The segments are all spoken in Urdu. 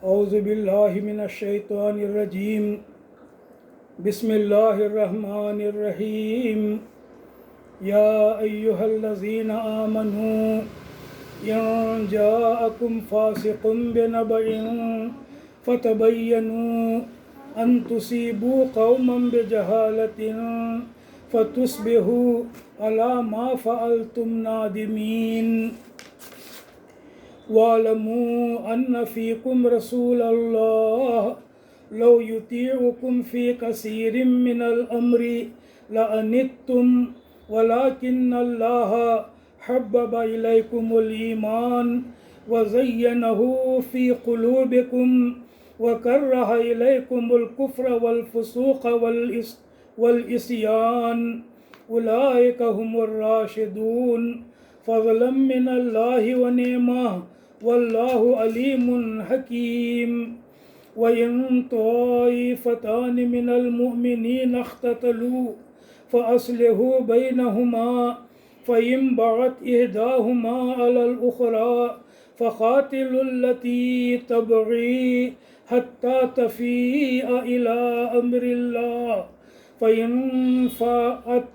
اعوذ باللہ من الشیطان الرجیم بسم اللہ الرحمن الرحیم یا ایہا الذین آمنوا ان جاءکم فاسق بنبأ فتبینوا ان تصیبوا قوما بجہالة فتصبحوا علی ما فعلتم نادمین وَاعْلَمُوا أَنَّ فِيكُمْ رَسُولَ اللَّهِ لَوْ يُطِيعُكُمْ فِي كَثِيرٍ مِّنَ الْأَمْرِ لَأَنِتُّمْ وَلَكِنَّ اللَّهَ حَبَّبَ إِلَيْكُمُ الْإِيمَانَ وَزَيَّنَهُ فِي قُلُوبِكُمْ وَكَرَّهَ إِلَيْكُمُ الْكُفْرَ وَالْفُسُوقَ وَالْعِصْيَانَ أُولَٰئِكَ هُمُ الرَّاشِدُونَ فضلا من اللہ ونعمہ واللہ علیم حکیم وَإِن طَائِفَتَانِ مِنَ الْمُؤْمِنِينَ اخْتَتَلُوا فَأَصْلِحُوا بَيْنَهُمَا فَإِن بَغَتْ إِحْدَاهُمَا عَلَى الْأُخْرَى فَقَاتِلُوا الَّتِي تَبْغِي حَتَّى تَفِيءَ إِلَىٰ أَمْرِ اللَّهِ فَإِن فَاءَتْ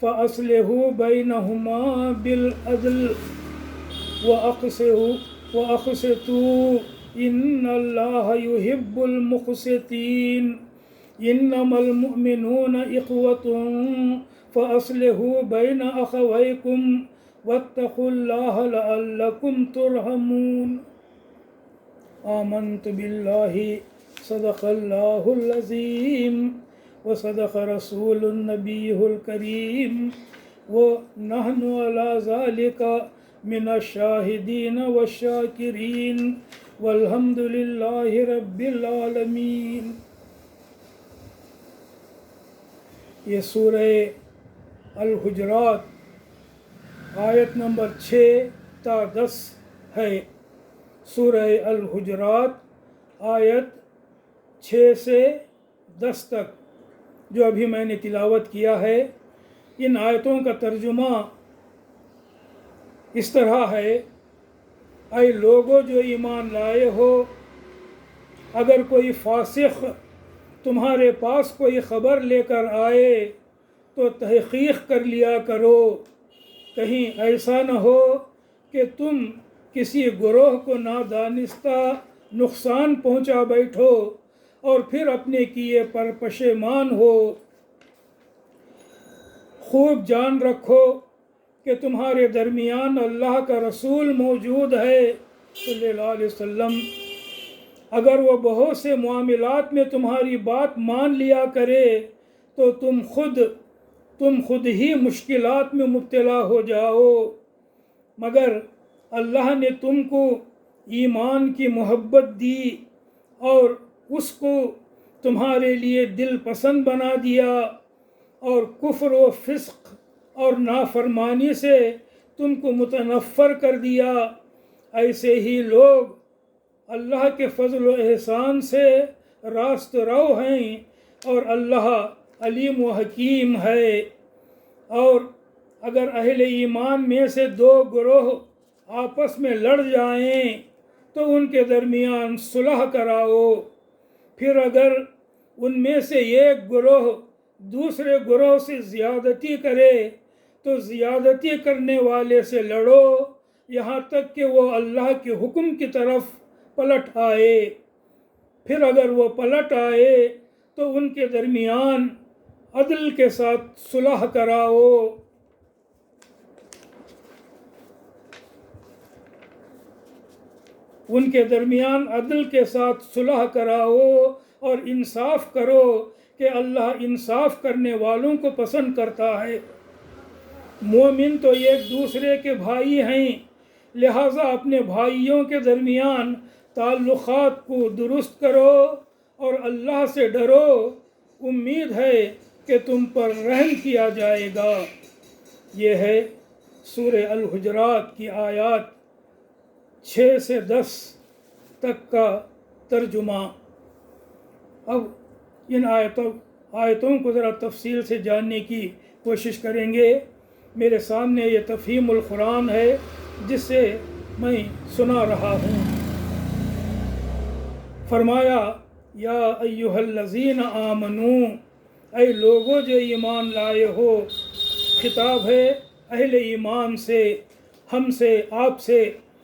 فَأَصْلِحُوا بَيْنَهُمَا بِالْعَدْلِ وَأَقْسِطُوا إِنَّ اللَّهَ يُحِبُّ الْمُقْسِطِينَ إِنَّمَا الْمُؤْمِنُونَ إِخْوَةٌ فَأَصْلِحُوا بَيْنَ أَخَوَيْكُمْ وَاتَّقُوا اللَّهَ لَعَلَّكُمْ تُرْحَمُونَ آمنت بِاللَّهِ صدق اللَّهُ العظيم وصدق رسول النبي الكريم ونحن على ذلك من الشاهدين والشاكرين والحمد لله رب العالمين۔ یہ سورہ الحجرات آیت نمبر 6 تا 10 ہے۔ سورہ الحجرات آیت 6 سے 10 تک جو ابھی میں نے تلاوت کیا ہے، ان آیتوں کا ترجمہ اس طرح ہے: اے لوگو جو ایمان لائے ہو، اگر کوئی فاسق تمہارے پاس کوئی خبر لے کر آئے تو تحقیق کر لیا کرو، کہیں ایسا نہ ہو کہ تم کسی گروہ کو نادانستہ نقصان پہنچا بیٹھو اور پھر اپنے کیے پر پشیمان ہو۔ خوب جان رکھو کہ تمہارے درمیان اللہ کا رسول موجود ہے صلی اللہ علیہ وسلم، اگر وہ بہت سے معاملات میں تمہاری بات مان لیا کرے تو تم خود ہی مشکلات میں مبتلا ہو جاؤ، مگر اللہ نے تم کو ایمان کی محبت دی اور اس کو تمہارے لیے دل پسند بنا دیا اور کفر و فسق اور نافرمانی سے تم کو متنفر کر دیا۔ ایسے ہی لوگ اللہ کے فضل و احسان سے راست رو ہیں اور اللہ علیم و حکیم ہے۔ اور اگر اہل ایمان میں سے 2 گروہ آپس میں لڑ جائیں تو ان کے درمیان صلح کراؤ، پھر اگر ان میں سے ایک گروہ دوسرے گروہ سے زیادتی کرے تو زیادتی کرنے والے سے لڑو یہاں تک کہ وہ اللہ کے حکم کی طرف پلٹ آئے، پھر اگر وہ پلٹ آئے تو ان کے درمیان عدل کے ساتھ صلح کراؤ۔ ان کے درمیان عدل کے ساتھ صلح کراؤ اور انصاف کرو کہ اللہ انصاف کرنے والوں کو پسند کرتا ہے۔ مومن تو ایک دوسرے کے بھائی ہیں، لہٰذا اپنے بھائیوں کے درمیان تعلقات کو درست کرو اور اللہ سے ڈرو، امید ہے کہ تم پر رحم کیا جائے گا۔ یہ ہے سورہ الحجرات کی آیات 6 سے 10 تک کا ترجمہ۔ اب ان آیتوں کو ذرا تفصیل سے جاننے کی کوشش کریں گے۔ میرے سامنے یہ تفہیم القرآن ہے جس سے میں سنا رہا ہوں۔ فرمایا یا ایھا الذین آمنو، اے لوگو جو ایمان لائے ہو۔ خطاب ہے اہل ایمان سے، ہم سے، آپ سے،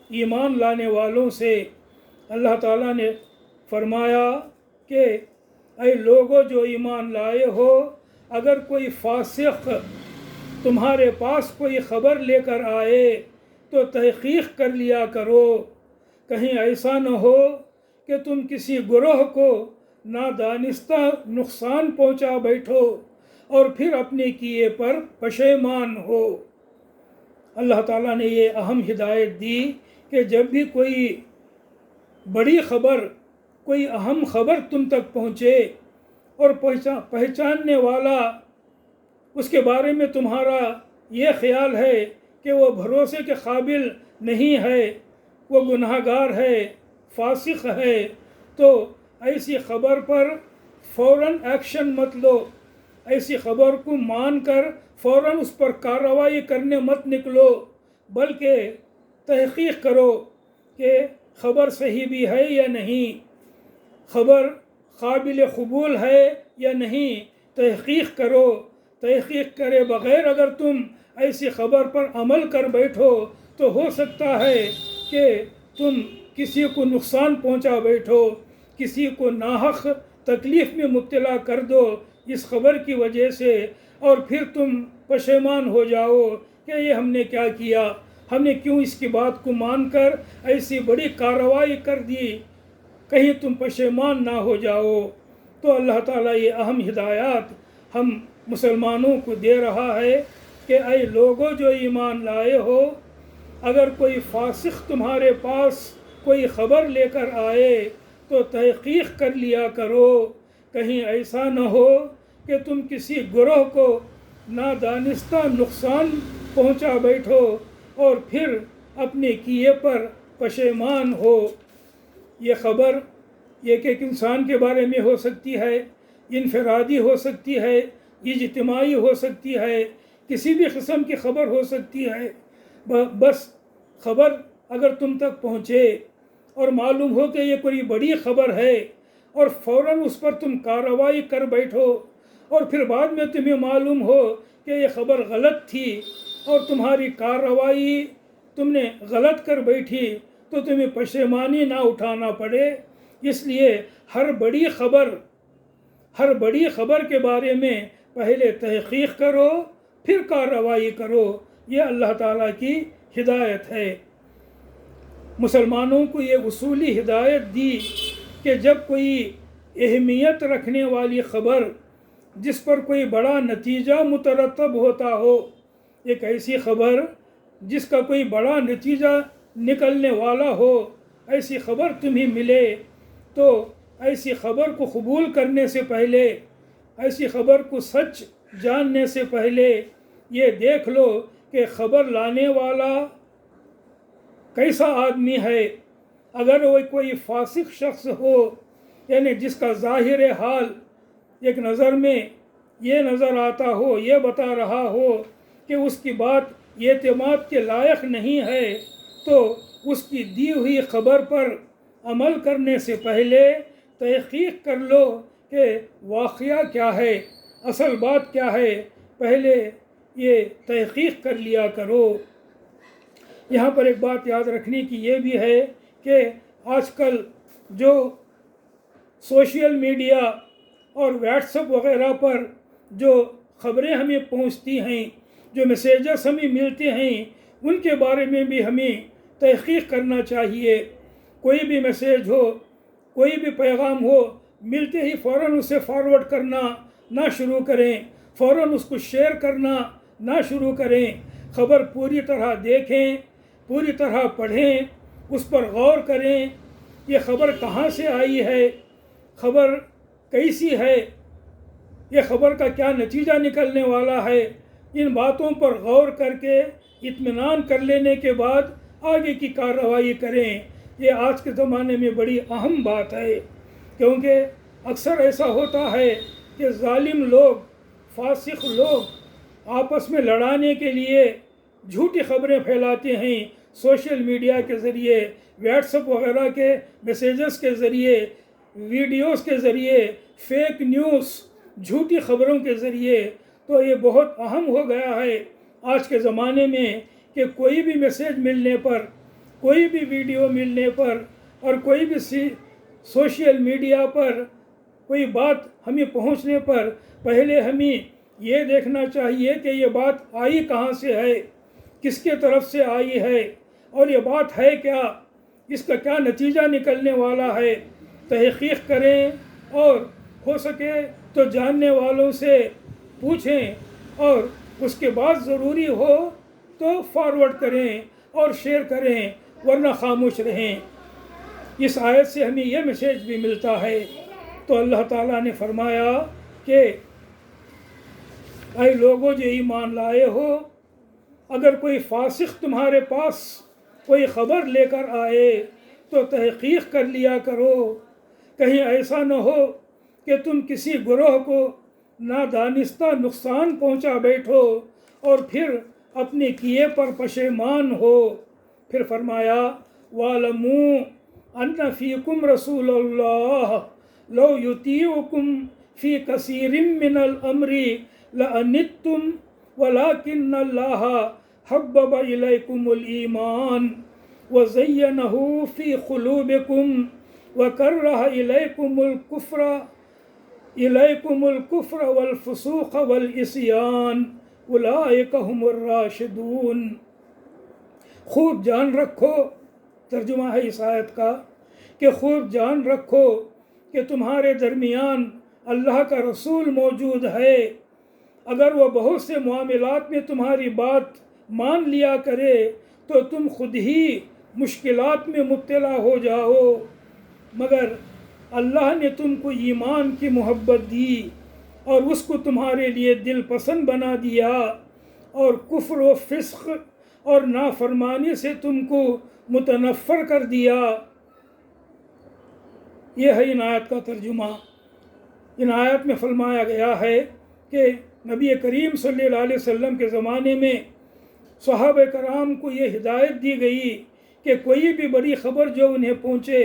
ایمان لانے والوں سے۔ اللہ تعالیٰ نے فرمایا کہ اے لوگو جو ایمان لائے ہو، اگر کوئی فاسق تمہارے پاس کوئی خبر لے کر آئے تو تحقیق کر لیا کرو، کہیں ایسا نہ ہو کہ تم کسی گروہ کو نادانستہ نقصان پہنچا بیٹھو اور پھر اپنے کیے پر پشیمان ہو۔ اللہ تعالیٰ نے یہ اہم ہدایت دی کہ جب بھی کوئی بڑی خبر، کوئی اہم خبر تم تک پہنچے اور پہچاننے والا اس کے بارے میں تمہارا یہ خیال ہے کہ وہ بھروسے کے قابل نہیں ہے، وہ گناہ گار ہے، فاسق ہے، تو ایسی خبر پر فوراً ایکشن مت لو، ایسی خبر کو مان کر فوراً اس پر کارروائی کرنے مت نکلو، بلکہ تحقیق کرو کہ خبر صحیح بھی ہے یا نہیں، خبر قابل قبول ہے یا نہیں، تحقیق کرو۔ تحقیق کرے بغیر اگر تم ایسی خبر پر عمل کر بیٹھو تو ہو سکتا ہے کہ تم کسی کو نقصان پہنچا بیٹھو، کسی کو ناحق تکلیف میں مبتلا کر دو اس خبر کی وجہ سے، اور پھر تم پشیمان ہو جاؤ کہ یہ ہم نے کیا کیا، ہم نے کیوں اس کی بات کو مان کر ایسی بڑی کارروائی کر دی، کہیں تم پشیمان نہ ہو جاؤ۔ تو اللہ تعالیٰ یہ اہم ہدایات ہم مسلمانوں کو دے رہا ہے کہ اے لوگو جو ایمان لائے ہو، اگر کوئی فاسق تمہارے پاس کوئی خبر لے کر آئے تو تحقیق کر لیا کرو، کہیں ایسا نہ ہو کہ تم کسی گروہ کو نادانستہ نقصان پہنچا بیٹھو اور پھر اپنے کیے پر پشیمان ہو۔ یہ خبر ایک ایک انسان کے بارے میں ہو سکتی ہے، انفرادی ہو سکتی ہے، اجتماعی ہو سکتی ہے، کسی بھی قسم کی خبر ہو سکتی ہے۔ بس خبر اگر تم تک پہنچے اور معلوم ہو کہ یہ کوئی بڑی خبر ہے اور فوراً اس پر تم کارروائی کر بیٹھو، اور پھر بعد میں تمہیں معلوم ہو کہ یہ خبر غلط تھی اور تمہاری کارروائی تم نے غلط کر بیٹھی، تو تمہیں پشیمانی نہ اٹھانا پڑے۔ اس لیے ہر بڑی خبر کے بارے میں پہلے تحقیق کرو، پھر کارروائی کرو۔ یہ اللہ تعالیٰ کی ہدایت ہے۔ مسلمانوں کو یہ اصولی ہدایت دی کہ جب کوئی اہمیت رکھنے والی خبر جس پر کوئی بڑا نتیجہ مترتب ہوتا ہو، ایک ایسی خبر جس کا کوئی بڑا نتیجہ نکلنے والا ہو، ایسی خبر تمہیں ملے تو ایسی خبر کو قبول کرنے سے پہلے، ایسی خبر کو سچ جاننے سے پہلے یہ دیکھ لو کہ خبر لانے والا کیسا آدمی ہے۔ اگر وہ کوئی فاسق شخص ہو، یعنی جس کا ظاہر حال ایک نظر میں یہ نظر آتا ہو، یہ بتا رہا ہو کہ اس کی بات اعتماد کے لائق نہیں ہے، تو اس کی دی ہوئی خبر پر عمل کرنے سے پہلے تحقیق کر لو کہ واقعہ کیا ہے، اصل بات کیا ہے، پہلے یہ تحقیق کر لیا کرو۔ یہاں پر ایک بات یاد رکھنے کی یہ بھی ہے کہ آج کل جو سوشل میڈیا اور واٹس ایپ وغیرہ پر جو خبریں ہمیں پہنچتی ہیں، جو میسیجز ہمیں ملتے ہیں، ان کے بارے میں بھی ہمیں تحقیق کرنا چاہیے۔ کوئی بھی میسیج ہو، کوئی بھی پیغام ہو، ملتے ہی فوراً اسے فارورڈ کرنا نہ شروع کریں، فوراً اس کو شیئر کرنا نہ شروع کریں۔ خبر پوری طرح دیکھیں، پوری طرح پڑھیں، اس پر غور کریں، یہ خبر کہاں سے آئی ہے، خبر کیسی ہے، یہ خبر کا کیا نتیجہ نکلنے والا ہے۔ ان باتوں پر غور کر کے اطمینان کر لینے کے بعد آگے کی کارروائی کریں۔ یہ آج کے زمانے میں بڑی اہم بات ہے، کیونکہ اکثر ایسا ہوتا ہے کہ ظالم لوگ، فاسق لوگ آپس میں لڑانے کے لیے جھوٹی خبریں پھیلاتے ہیں، سوشل میڈیا کے ذریعے، واٹس ایپ وغیرہ کے میسیجز کے ذریعے، ویڈیوز کے ذریعے، فیک نیوز، جھوٹی خبروں کے ذریعے، تو یہ بہت اہم ہو گیا ہے آج کے زمانے میں کہ کوئی بھی میسیج ملنے پر، کوئی بھی ویڈیو ملنے پر اور کوئی بھی سوشل میڈیا پر کوئی بات ہمیں پہنچنے پر پہلے ہمیں یہ دیکھنا چاہیے کہ یہ بات آئی کہاں سے ہے، کس کے طرف سے آئی ہے، اور یہ بات ہے کیا، اس کا کیا نتیجہ نکلنے والا ہے۔ تحقیق کریں اور ہو سکے تو جاننے والوں سے پوچھیں، اور اس کے بعد ضروری ہو تو فارورڈ کریں اور شیئر کریں، ورنہ خاموش رہیں۔ اس آیت سے ہمیں یہ میسیج بھی ملتا ہے۔ تو اللہ تعالیٰ نے فرمایا کہ اے لوگوں جو ایمان لائے ہو، اگر کوئی فاسق تمہارے پاس کوئی خبر لے کر آئے تو تحقیق کر لیا کرو، کہیں ایسا نہ ہو کہ تم کسی گروہ کو نادانستہ نقصان پہنچا بیٹھو اور پھر اپنے کیے پر پشیمان ہو۔ پھر فرمایا وَاعْلَمُوا أَنَّ فِيكُمْ رَسُولَ اللَّهِ لَوْ يُطِيعُكُمْ فِي كَثِيرٍ مِّنَ الْأَمْرِ لَأَنِتُّمْ وَلَكِنَّ اللَّهَ حَبَّبَ إِلَيْكُمُ الْإِيمَانَ وَزَيَّنَهُ فِي قُلُوبِكُمْ وَكَرَّهَ إِلَيْكُمُ الْكُفْرَ وَالْفُسُوقَ وَالْعِصْيَانَ أُولَٰئِكَ هُمُ الرَّاشِدُونَ۔ خوب جان رکھو، ترجمہ ہے اس آیت کا کہ خوب جان رکھو کہ تمہارے درمیان اللہ کا رسول موجود ہے، اگر وہ بہت سے معاملات میں تمہاری بات مان لیا کرے تو تم خود ہی مشکلات میں مبتلا ہو جاؤ، مگر اللہ نے تم کو ایمان کی محبت دی اور اس کو تمہارے لیے دل پسند بنا دیا، اور کفر و فسق اور نافرمانی سے تم کو متنفر کر دیا۔ یہ ہے ان آیت کا ترجمہ۔ ان آیت میں فرمایا گیا ہے کہ نبی کریم صلی اللہ علیہ وسلم کے زمانے میں صحابہ کرام کو یہ ہدایت دی گئی کہ کوئی بھی بڑی خبر جو انہیں پہنچے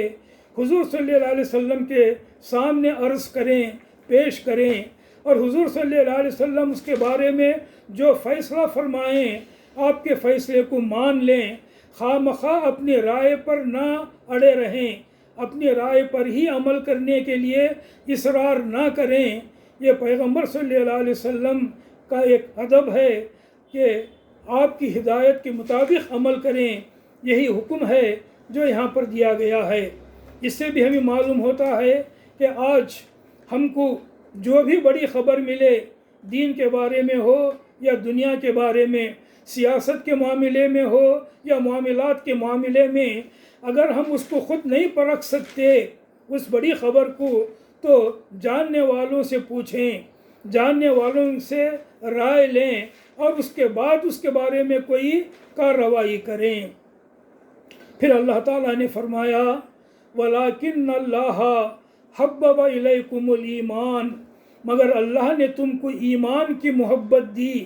حضور صلی اللہ علیہ وسلم کے سامنے عرض کریں، پیش کریں، اور حضور صلی اللہ علیہ وسلم اس کے بارے میں جو فیصلہ فرمائیں آپ کے فیصلے کو مان لیں، خواہ مخواہ اپنی رائے پر نہ اڑے رہیں، اپنی رائے پر ہی عمل کرنے کے لیے اصرار نہ کریں۔ یہ پیغمبر صلی اللہ علیہ وسلم کا ایک ادب ہے کہ آپ کی ہدایت کے مطابق عمل کریں، یہی حکم ہے جو یہاں پر دیا گیا ہے۔ اس سے بھی ہمیں معلوم ہوتا ہے کہ آج ہم کو جو بھی بڑی خبر ملے، دین کے بارے میں ہو یا دنیا کے بارے میں، سیاست کے معاملے میں ہو یا معاملات کے معاملے میں، اگر ہم اس کو خود نہیں پرکھ سکتے اس بڑی خبر کو، تو جاننے والوں سے پوچھیں، جاننے والوں سے رائے لیں، اور اس کے بعد اس کے بارے میں کوئی کارروائی کریں۔ پھر اللہ تعالیٰ نے فرمایا وَلَكِنَّ اللَّهَ حَبَّبَ إِلَيْكُمُ الْإِيمَانَ، مگر اللہ نے تم کو ایمان کی محبت دی،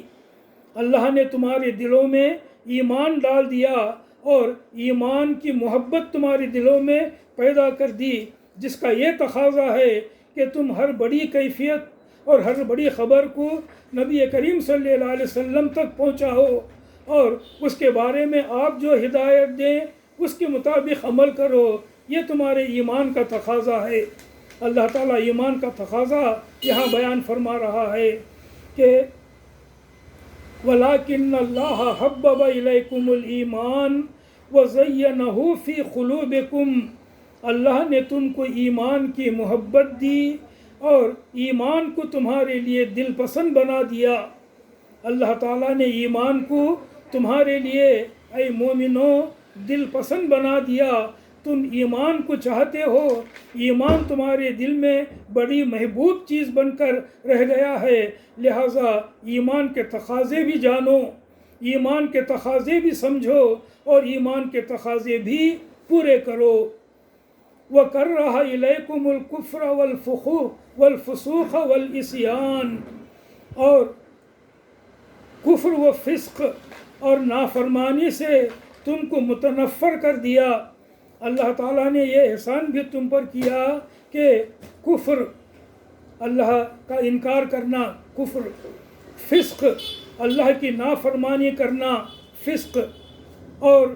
اللہ نے تمہارے دلوں میں ایمان ڈال دیا اور ایمان کی محبت تمہارے دلوں میں پیدا کر دی، جس کا یہ تقاضا ہے کہ تم ہر بڑی کیفیت اور ہر بڑی خبر کو نبی کریم صلی اللہ علیہ وسلم تک پہنچاؤ، اور اس کے بارے میں آپ جو ہدایت دیں اس کے مطابق عمل کرو۔ یہ تمہارے ایمان کا تقاضا ہے۔ اللہ تعالیٰ ایمان کا تقاضا یہاں بیان فرما رہا ہے کہ وَلَكِنَّ اللَّهَ حَبَّبَ إِلَيْكُمُ الْإِيمَانَ وَزَيَّنَهُ فِي قُلُوبِكُمْ، اللہ نے تم کو ایمان کی محبت دی اور ایمان کو تمہارے لیے دل پسند بنا دیا۔ اللہ تعالیٰ نے ایمان کو تمہارے لیے اے مومنوں دل پسند بنا دیا، تم ایمان کو چاہتے ہو، ایمان تمہارے دل میں بڑی محبوب چیز بن کر رہ گیا ہے، لہٰذا ایمان کے تقاضے بھی جانو، ایمان کے تقاضے بھی سمجھو اور ایمان کے تقاضے بھی پورے کرو۔ وَكَرَّهَ إِلَيْكُمُ الْكُفْرَ وَالْفُسُوقَ وَالْعِصْيَانَ، اور کفر و فسق اور نافرمانی سے تم کو متنفر کر دیا۔ اللہ تعالیٰ نے یہ احسان بھی تم پر کیا کہ کفر، اللہ کا انکار کرنا کفر، فسق، اللہ کی نافرمانی کرنا فسق، اور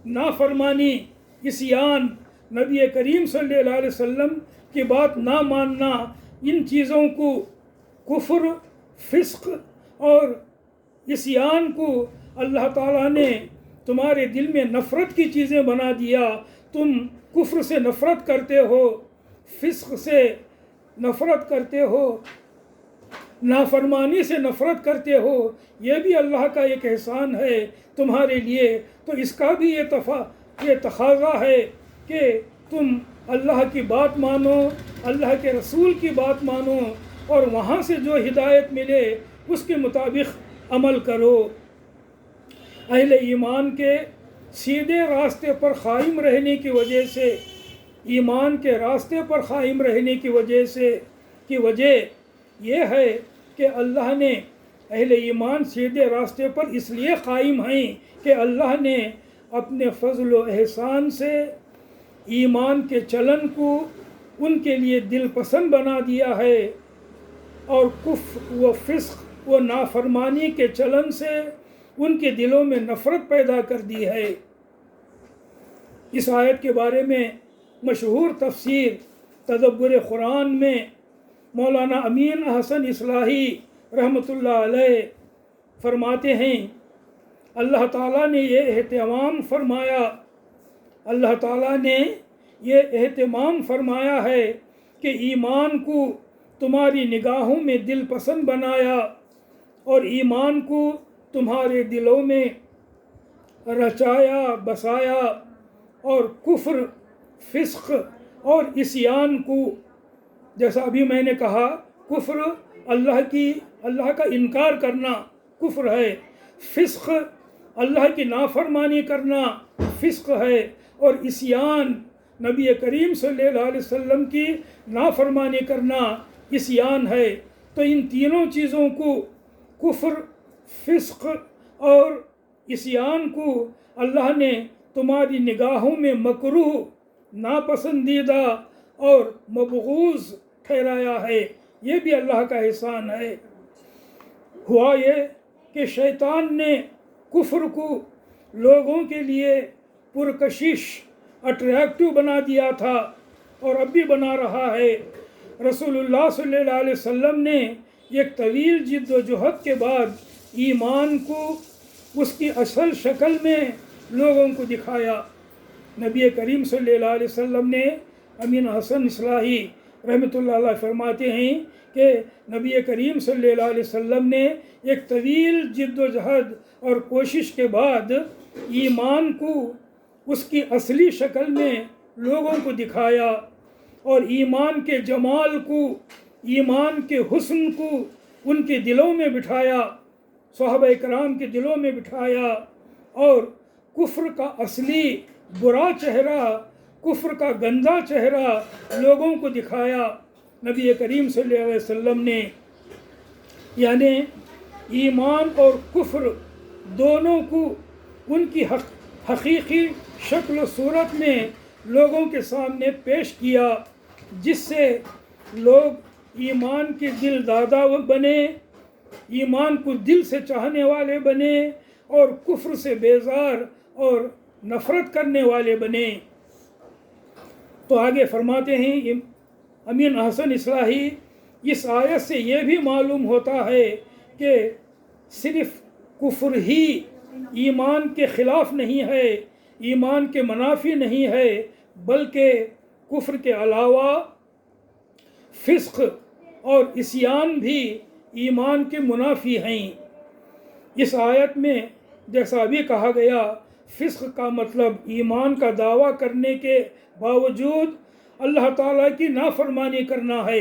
نافرمانی، عصیان، نبی کریم صلی اللہ علیہ وسلم کی بات نہ ماننا، ان چیزوں کو، کفر، فسق اور عصیان کو اللہ تعالیٰ نے تمہارے دل میں نفرت کی چیزیں بنا دیا۔ تم کفر سے نفرت کرتے ہو، فسق سے نفرت کرتے ہو، نافرمانی سے نفرت کرتے ہو۔ یہ بھی اللہ کا ایک احسان ہے تمہارے لیے، تو اس کا بھی یہ تقاضا ہے کہ تم اللہ کی بات مانو، اللہ کے رسول کی بات مانو، اور وہاں سے جو ہدایت ملے اس کے مطابق عمل کرو۔ اہل ایمان کے سیدھے راستے پر قائم رہنے کی وجہ سے، ایمان کے راستے پر قائم رہنے کی وجہ یہ ہے کہ اللہ نے اہل ایمان سیدھے راستے پر اس لیے قائم ہیں کہ اللہ نے اپنے فضل و احسان سے ایمان کے چلن کو ان کے لیے دل پسند بنا دیا ہے، اور کفر و فسق و نافرمانی کے چلن سے ان کے دلوں میں نفرت پیدا کر دی ہے۔ اس آیت کے بارے میں مشہور تفسیر تدبر قرآن میں مولانا امین احسن اصلاحی رحمۃ اللہ علیہ فرماتے ہیں، اللہ تعالیٰ نے یہ اہتمام فرمایا ہے کہ ایمان کو تمہاری نگاہوں میں دل پسند بنایا، اور ایمان کو تمہارے دلوں میں رچایا بسایا، اور کفر، فسق اور عصیان کو، جیسا ابھی میں نے کہا، کفر اللہ کا انکار کرنا کفر ہے، فسق اللہ کی نافرمانی کرنا فسق ہے، اور عصیان نبی کریم صلی اللہ علیہ وسلم کی نافرمانی کرنا عصیان ہے۔ تو ان تینوں چیزوں کو، کفر، فسق اور عصیان کو، اللہ نے تمہاری نگاہوں میں مکروہ، ناپسندیدہ اور مبغوض ٹھہرایا ہے۔ یہ بھی اللہ کا احسان ہے۔ ہوا یہ کہ شیطان نے کفر کو لوگوں کے لیے پرکشش، اٹریکٹیو بنا دیا تھا، اور اب بھی بنا رہا ہے۔ رسول اللہ صلی اللہ علیہ وسلم نے ایک طویل جد و جہد کے بعد ایمان کو اس کی اصل شکل میں لوگوں کو دکھایا۔ نبی کریم صلی اللہ علیہ وسلم نے، امین حسن اصلاحی رحمۃ اللہ علیہ فرماتے ہیں کہ نبی کریم صلی اللہ علیہ وسلم نے ایک طویل جد و جہد اور کوشش کے بعد ایمان کو اس کی اصلی شکل میں لوگوں کو دکھایا، اور ایمان کے جمال کو، ایمان کے حسن کو ان کے دلوں میں بٹھایا، صحابہ کرام کے دلوں میں بٹھایا، اور کفر کا اصلی برا چہرہ، کفر کا گندا چہرہ لوگوں کو دکھایا نبی کریم صلی اللہ علیہ وسلم نے۔ یعنی ایمان اور کفر دونوں کو ان کی حقیقی شکل و صورت میں لوگوں کے سامنے پیش کیا، جس سے لوگ ایمان کے دل دادا بنے، ایمان کو دل سے چاہنے والے بنے، اور کفر سے بیزار اور نفرت کرنے والے بنے۔ تو آگے فرماتے ہیں امین احسن اصلاحی، اس آیت سے یہ بھی معلوم ہوتا ہے کہ صرف کفر ہی ایمان کے خلاف نہیں ہے، ایمان کے منافی نہیں ہے، بلکہ کفر کے علاوہ فسق اور عصیان بھی ایمان کے منافی ہیں۔ اس آیت میں جیسا بھی کہا گیا، فسق کا مطلب ایمان کا دعویٰ کرنے کے باوجود اللہ تعالیٰ کی نافرمانی کرنا ہے۔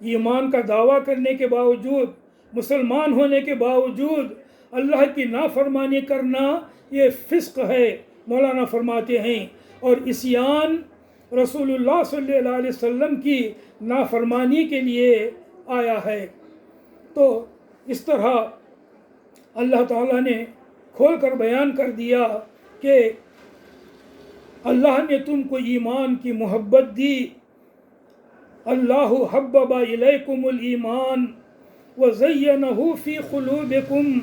ایمان کا دعویٰ کرنے کے باوجود، مسلمان ہونے کے باوجود اللہ کی نافرمانی کرنا یہ فسق ہے، مولانا فرماتے ہیں۔ اور عصیان رسول اللہ صلی اللہ علیہ وسلم کی نافرمانی کے لیے آیا ہے۔ تو اس طرح اللہ تعالیٰ نے کھول کر بیان کر دیا کہ اللہ نے تم کو ایمان کی محبت دی. اللہ حبب الیکم الایمان وزینہ فی قلوبکم،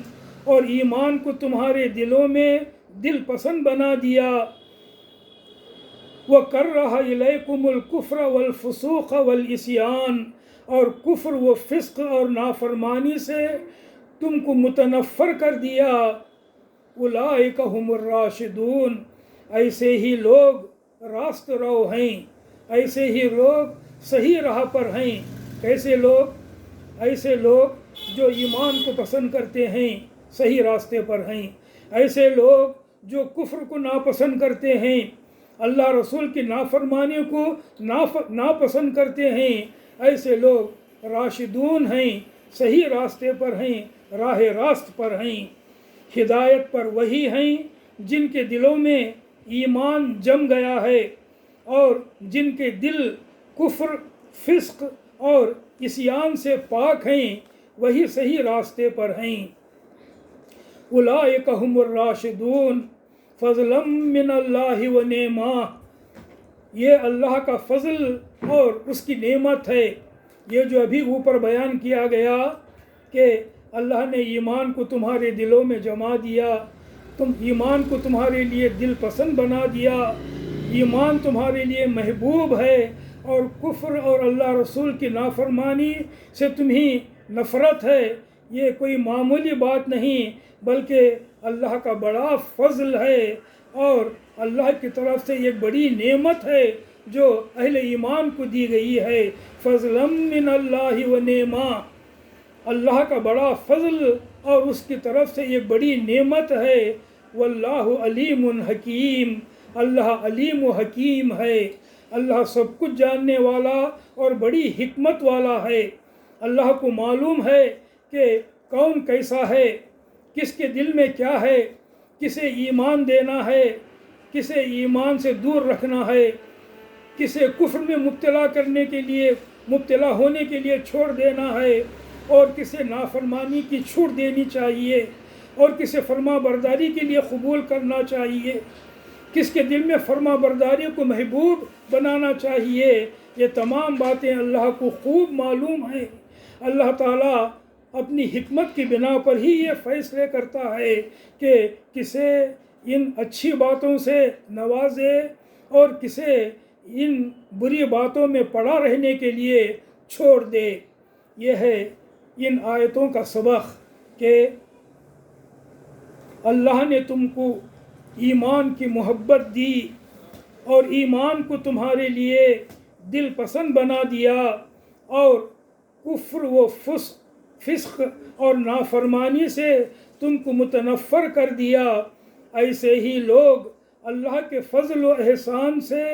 اور ایمان کو تمہارے دلوں میں دل پسند بنا دیا. وکرہ الیکم الکفر والفسوق والعصیان، اور کفر و فسق اور نافرمانی سے تم کو متنفر کر دیا. اولئک هم الراشدون، ایسے ہی لوگ راست رو ہیں، ایسے ہی لوگ صحیح راہ پر ہیں. کیسے لوگ؟ ایسے لوگ جو ایمان کو پسند کرتے ہیں، صحیح راستے پر ہیں. ایسے لوگ جو کفر کو ناپسند کرتے ہیں، اللہ رسول کی نافرمانی کو ناپسند کرتے ہیں، ایسے لوگ راشدون ہیں، صحیح راستے پر ہیں، راہ راست پر ہیں. ہدایت پر وہی ہیں جن کے دلوں میں ایمان جم گیا ہے اور جن کے دل کفر، فسق اور عصیان سے پاک ہیں، وہی صحیح راستے پر ہیں. اولئک هم الراشدون فضلا من اللہ و نعمہ، یہ اللہ کا فضل اور اس کی نعمت ہے. یہ جو ابھی اوپر بیان کیا گیا کہ اللہ نے ایمان کو تمہارے دلوں میں جما دیا، تم ایمان کو تمہارے لیے دل پسند بنا دیا، ایمان تمہارے لیے محبوب ہے، اور کفر اور اللہ رسول کی نافرمانی سے تمہیں نفرت ہے. یہ کوئی معمولی بات نہیں بلکہ اللہ کا بڑا فضل ہے اور اللہ کی طرف سے ایک بڑی نعمت ہے جو اہل ایمان کو دی گئی ہے. فضلا من اللہ و نعمہ، اللہ کا بڑا فضل اور اس کی طرف سے ایک بڑی نعمت ہے. واللہ علیم حکیم، اللہ علیم و حکیم ہے، اللہ سب کچھ جاننے والا اور بڑی حکمت والا ہے. اللہ کو معلوم ہے کہ کون کیسا ہے، کس کے دل میں کیا ہے، کسے ایمان دینا ہے، کسے ایمان سے دور رکھنا ہے، کسے کفر میں مبتلا ہونے کے لیے چھوڑ دینا ہے، اور کسے نافرمانی کی چھوٹ دینی چاہیے، اور کسے فرما برداری کے لیے قبول کرنا چاہیے، کس کے دل میں فرما برداری کو محبوب بنانا چاہیے. یہ تمام باتیں اللہ کو خوب معلوم ہیں. اللہ تعالیٰ اپنی حکمت کی بنا پر ہی یہ فیصلے کرتا ہے کہ کسے ان اچھی باتوں سے نوازے اور کسے ان بری باتوں میں پڑا رہنے کے لیے چھوڑ دے. یہ ہے ان آیتوں کا سبق کہ اللہ نے تم کو ایمان کی محبت دی اور ایمان کو تمہارے لیے دل پسند بنا دیا، اور کفر و فسق اور نافرمانی سے تم کو متنفر کر دیا. ایسے ہی لوگ اللہ کے فضل و احسان سے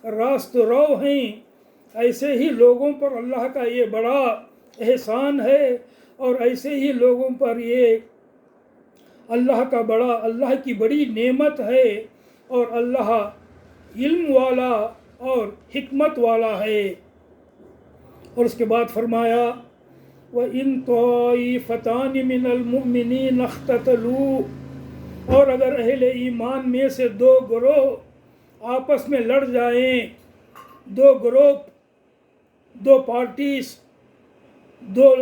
راست رو ہیں. ایسے ہی لوگوں پر اللہ کا یہ بڑا احسان ہے، اور ایسے ہی لوگوں پر یہ اللہ کی بڑی نعمت ہے، اور اللہ علم والا اور حکمت والا ہے. اور اس کے بعد فرمایا وَإِن طَائِفَتَانِ مِنَ الْمُؤْمِنِينَ اخْتَتَلُوا، اور اگر اہل ایمان میں سے دو گروہ آپس میں لڑ جائیں، دو گروپ، دو پارٹیز، دو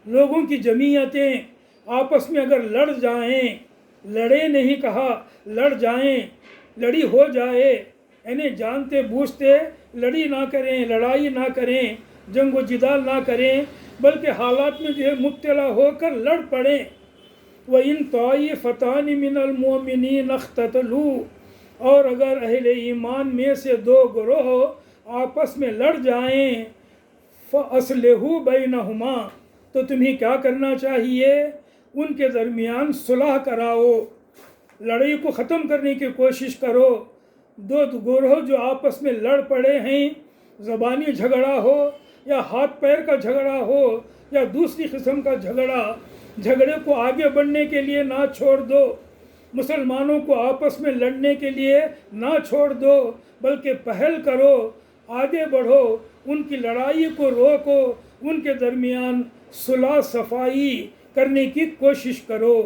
لوگوں کی جمعیتیں آپس میں اگر لڑ جائیں، لڑے نہیں کہا، لڑ جائیں، لڑی ہو جائے، یعنی جانتے بوجھتے لڑی نہ کریں، لڑائی نہ کریں، جنگ و جدال نہ کریں، بلکہ حالات میں جو ہے مبتلا ہو کر لڑ پڑیں. وَإِن طَائِفَتَانِ مِنَ الْمُؤْمِنِينَ اخْتَتَلُوا، اور اگر اہل ایمان میں سے دو گروہ آپس میں لڑ جائیں، فَأَصْلِحُوا بَيْنَهُمَا، تو تمہیں کیا کرنا چاہیے؟ ان کے درمیان صلح کراؤ، لڑائی کو ختم کرنے کی کوشش کرو. دو گروہ جو آپس میں لڑ پڑے ہیں، زبانی جھگڑا ہو یا ہاتھ پیر کا جھگڑا ہو یا دوسری قسم کا جھگڑے کو آگے بڑھنے کے لیے نہ چھوڑ دو، مسلمانوں کو آپس میں لڑنے کے لیے نہ چھوڑ دو، بلکہ پہل کرو، آگے بڑھو، ان کی لڑائی کو روکو، ان کے درمیان صلح صفائی کرنے کی کوشش کرو.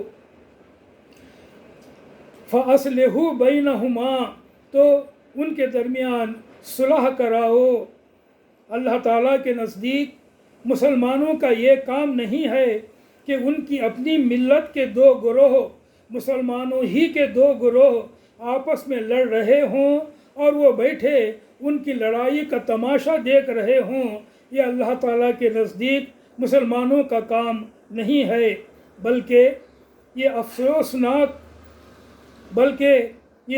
فَأَصْلِحُوا بَيْنَهُمَا، تو ان کے درمیان صلح کراؤ۔ اللہ تعالیٰ کے نزدیک مسلمانوں کا یہ کام نہیں ہے کہ ان کی اپنی ملت کے دو گروہ، مسلمانوں ہی کے دو گروہ آپس میں لڑ رہے ہوں اور وہ بیٹھے ان کی لڑائی کا تماشا دیکھ رہے ہوں۔ یہ اللہ تعالیٰ کے نزدیک مسلمانوں کا کام نہیں ہے، بلکہ یہ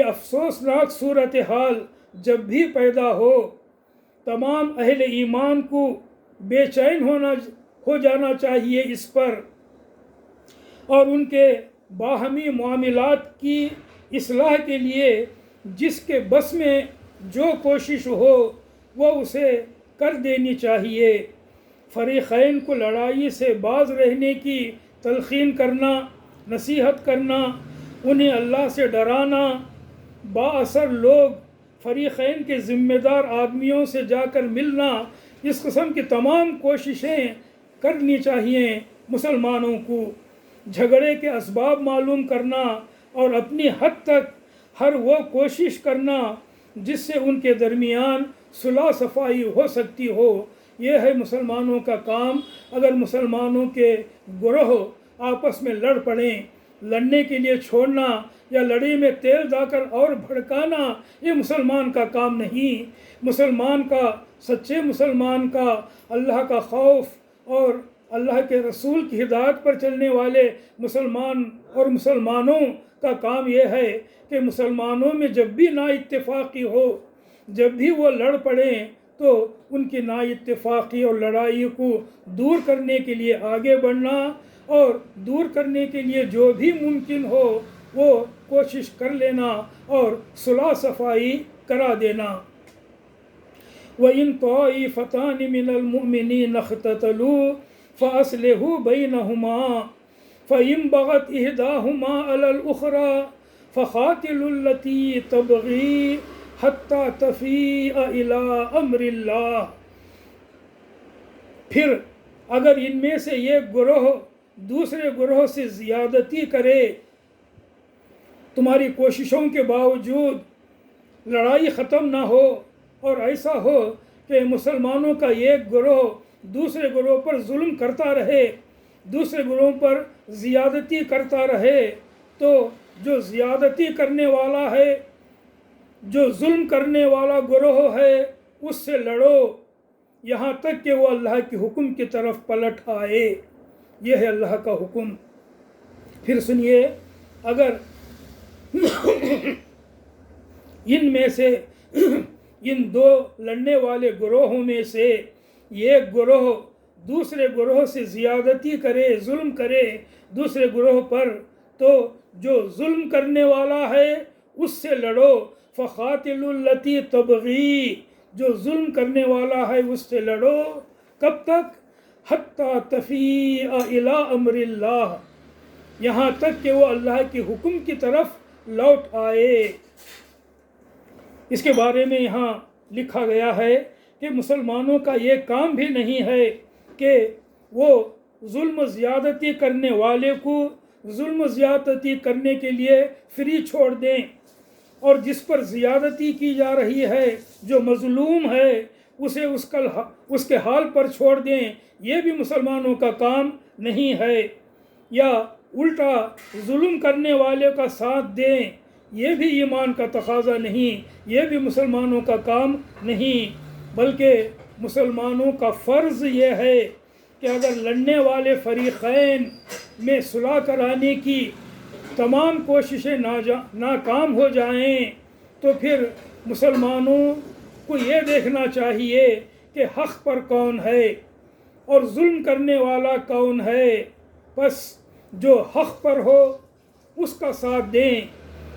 افسوسناک صورتحال جب بھی پیدا ہو، تمام اہل ایمان کو بے چین ہو جانا چاہیے اس پر، اور ان کے باہمی معاملات کی اصلاح کے لیے جس کے بس میں جو کوشش ہو وہ اسے کر دینی چاہیے۔ فریقین کو لڑائی سے باز رہنے کی تلقین کرنا، نصیحت کرنا، انہیں اللہ سے ڈرانا، بااثر لوگ فریقین کے ذمہ دار آدمیوں سے جا کر ملنا، اس قسم کی تمام کوششیں کرنی چاہیے مسلمانوں کو۔ جھگڑے کے اسباب معلوم کرنا اور اپنی حد تک ہر وہ کوشش کرنا جس سے ان کے درمیان صلح صفائی ہو سکتی ہو، یہ ہے مسلمانوں کا کام۔ اگر مسلمانوں کے گروہ آپس میں لڑ پڑیں، لڑنے کے لیے چھوڑنا یا لڑائی میں تیل ڈال کر اور بھڑکانا، یہ مسلمان کا کام نہیں۔ سچے مسلمان کا اللہ کا خوف اور اللہ کے رسول کی ہدایت پر چلنے والے مسلمانوں کا کام یہ ہے کہ مسلمانوں میں جب بھی نا اتفاقی ہو، جب بھی وہ لڑ پڑیں، تو ان کی نا اتفاقی اور لڑائی کو دور کرنے کے لیے آگے بڑھنا، اور دور کرنے کے لیے جو بھی ممکن ہو وہ کوشش کر لینا اور صلح صفائی کرا دینا۔ وَإِن طَائِفَتَانِ مِنَ الْمُؤْمِنِينَ اخْتَتَلُوا فَأَصْلِحُوا بَيْنَهُمَا فَإِن بَغَتْ إِحْدَاهُمَا عَلَى الْأُخْرَى فَقَاتِلُوا الَّتِي تَبْغِي حَتَّى تَفِيءَ إِلَىٰ أَمْرِ اللَّهِ۔ پھر اگر ان میں سے ایک گروہ دوسرے گروہ سے زیادتی کرے، تمہاری کوششوں کے باوجود لڑائی ختم نہ ہو، اور ایسا ہو کہ مسلمانوں کا ایک گروہ دوسرے گروہ پر ظلم کرتا رہے، دوسرے گروہ پر زیادتی کرتا رہے، تو جو زیادتی کرنے والا ہے، جو ظلم کرنے والا گروہ ہے، اس سے لڑو یہاں تک کہ وہ اللہ کے حکم کی طرف پلٹ آئے۔ یہ ہے اللہ کا حکم۔ پھر سنیے، اگر ان میں سے ان دو لڑنے والے گروہوں میں سے ایک گروہ دوسرے گروہ سے زیادتی کرے، ظلم کرے دوسرے گروہ پر، تو جو ظلم کرنے والا ہے اس سے لڑو۔ فَقَاتِلُوا الَّتِي تَبْغِي، جو ظلم کرنے والا ہے اس سے لڑو۔ کب تک؟ حَتَّى تَفِيءَ إِلَىٰ أَمْرِ اللَّهِ، یہاں تک کہ وہ اللہ کے حکم کی طرف لوٹ آئے۔ اس کے بارے میں یہاں لکھا گیا ہے کہ مسلمانوں کا یہ کام بھی نہیں ہے کہ وہ ظلم و زیادتی کرنے والے کو ظلم و زیادتی کرنے کے لیے فری چھوڑ دیں، اور جس پر زیادتی کی جا رہی ہے، جو مظلوم ہے، اسے اس کے حال پر چھوڑ دیں۔ یہ بھی مسلمانوں کا کام نہیں ہے۔ یا الٹا ظلم کرنے والے کا ساتھ دیں، یہ بھی ایمان کا تقاضا نہیں، یہ بھی مسلمانوں کا کام نہیں، بلکہ مسلمانوں کا فرض یہ ہے کہ اگر لڑنے والے فریقین میں صلح کرانے کی تمام کوششیں ناکام ہو جائیں، تو پھر مسلمانوں کو یہ دیکھنا چاہیے کہ حق پر کون ہے اور ظلم کرنے والا کون ہے۔ بس جو حق پر ہو اس کا ساتھ دیں،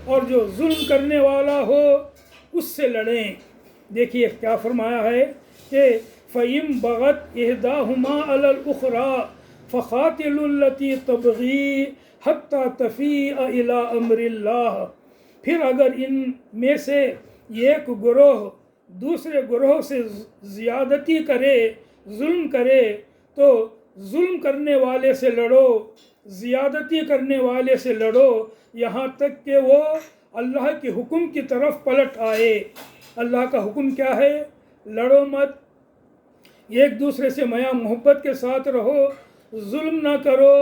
اور جو ظلم کرنے والا ہو اس سے لڑیں۔ دیکھیے کیا فرمایا ہے کہ فَإِن بَغَتْ إِحْدَاهُمَا عَلَى الْأُخْرَى فَقَاتِلُوا الَّتِي تَبْغِي حَتَّى تَفِيءَ إِلَىٰ أَمْرِ اللَّهِ۔ پھر اگر ان میں سے ایک گروہ دوسرے گروہ سے زیادتی کرے، ظلم کرے، تو ظلم کرنے والے سے لڑو، زیادتی کرنے والے سے لڑو، یہاں تک کہ وہ اللہ کے حکم کی طرف پلٹ آئے۔ اللہ کا حکم کیا ہے؟ لڑو مت، ایک دوسرے سے میاں محبت کے ساتھ رہو، ظلم نہ کرو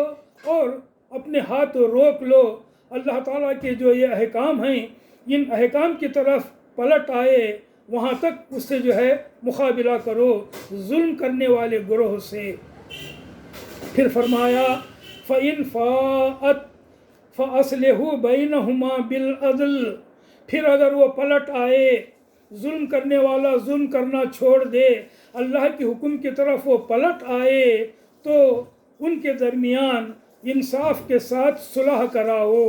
اور اپنے ہاتھ روک لو۔ اللہ تعالیٰ کے جو یہ احکام ہیں، ان احکام کی طرف پلٹ آئے، وہاں تک اس سے جو ہے مقابلہ کرو ظلم کرنے والے گروہ سے۔ پھر فرمایا فَإِنْ فَاءَتْ فَأَصْلِحُوا بَيْنَهُمَا بِالْعَدْلِ، پھر اگر وہ پلٹ آئے، ظلم کرنے والا ظلم کرنا چھوڑ دے، اللہ کے حکم کی طرف وہ پلٹ آئے، تو ان کے درمیان انصاف کے ساتھ صلح کراؤ،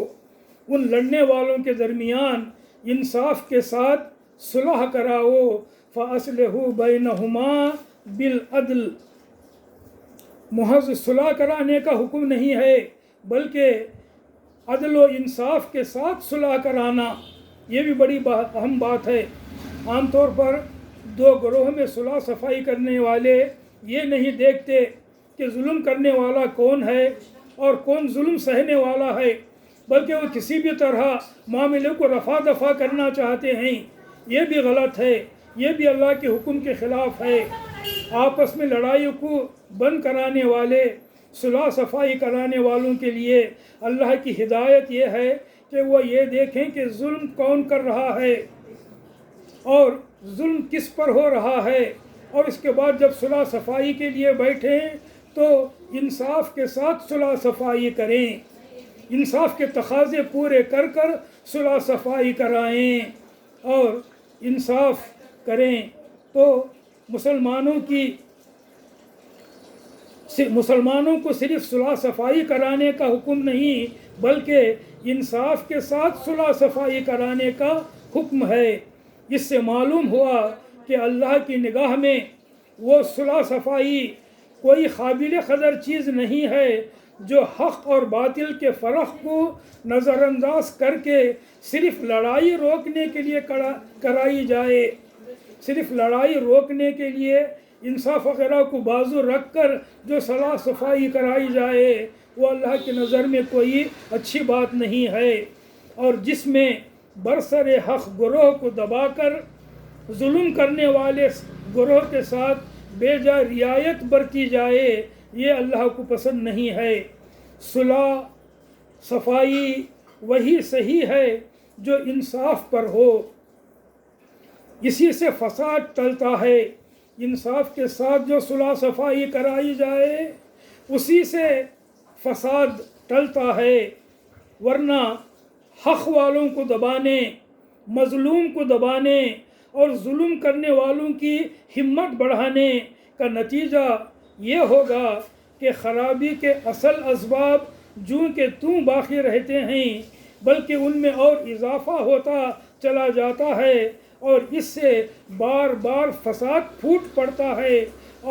ان لڑنے والوں کے درمیان انصاف کے ساتھ صلح کراؤ۔ فَأَصْلِحُوا بَيْنَهُمَا بِالْعَدْلِ، محض صلح کرانے کا حکم نہیں ہے، بلکہ عدل و انصاف کے ساتھ صلح کرانا، یہ بھی بڑی اہم بات ہے۔ عام طور پر دو گروہ میں صلح صفائی کرنے والے یہ نہیں دیکھتے کہ ظلم کرنے والا کون ہے اور کون ظلم سہنے والا ہے، بلکہ وہ کسی بھی طرح معاملے کو رفع دفع کرنا چاہتے ہیں۔ یہ بھی غلط ہے، یہ بھی اللہ کے حکم کے خلاف ہے۔ آپس میں لڑائی کو بند کرانے والے، صلح صفائی کرانے والوں کے لیے اللہ کی ہدایت یہ ہے کہ وہ یہ دیکھیں کہ ظلم کون کر رہا ہے اور ظلم کس پر ہو رہا ہے، اور اس کے بعد جب صلح صفائی کے لیے بیٹھیں تو انصاف کے ساتھ صلح صفائی کریں، انصاف کے تقاضے پورے کر کر صلح صفائی کرائیں اور انصاف کریں۔ تو مسلمانوں کو صرف صلح صفائی کرانے کا حکم نہیں، بلکہ انصاف کے ساتھ صلح صفائی کرانے کا حکم ہے۔ اس سے معلوم ہوا کہ اللہ کی نگاہ میں وہ صلح صفائی کوئی قابل قدر چیز نہیں ہے جو حق اور باطل کے فرق کو نظر انداز کر کے صرف لڑائی روکنے کے لیے کرائی جائے، صرف لڑائی روکنے کے لیے انصاف وغیرہ کو بازو رکھ کر جو صلح صفائی کرائی جائے، وہ اللہ کی نظر میں کوئی اچھی بات نہیں ہے۔ اور جس میں برسر حق گروہ کو دبا کر ظلم کرنے والے گروہ کے ساتھ بے جا رعایت برتی جائے، یہ اللہ کو پسند نہیں ہے۔ صلح صفائی وہی صحیح ہے جو انصاف پر ہو، اسی سے فساد ٹلتا ہے۔ انصاف کے ساتھ جو صلح صفائی کرائی جائے اسی سے فساد ٹلتا ہے، ورنہ حق والوں کو دبانے، مظلوم کو دبانے اور ظلم کرنے والوں کی ہمت بڑھانے کا نتیجہ یہ ہوگا کہ خرابی کے اصل اسباب جوں کہ توں باقی رہتے ہیں، بلکہ ان میں اور اضافہ ہوتا چلا جاتا ہے، اور اس سے بار بار فساد پھوٹ پڑتا ہے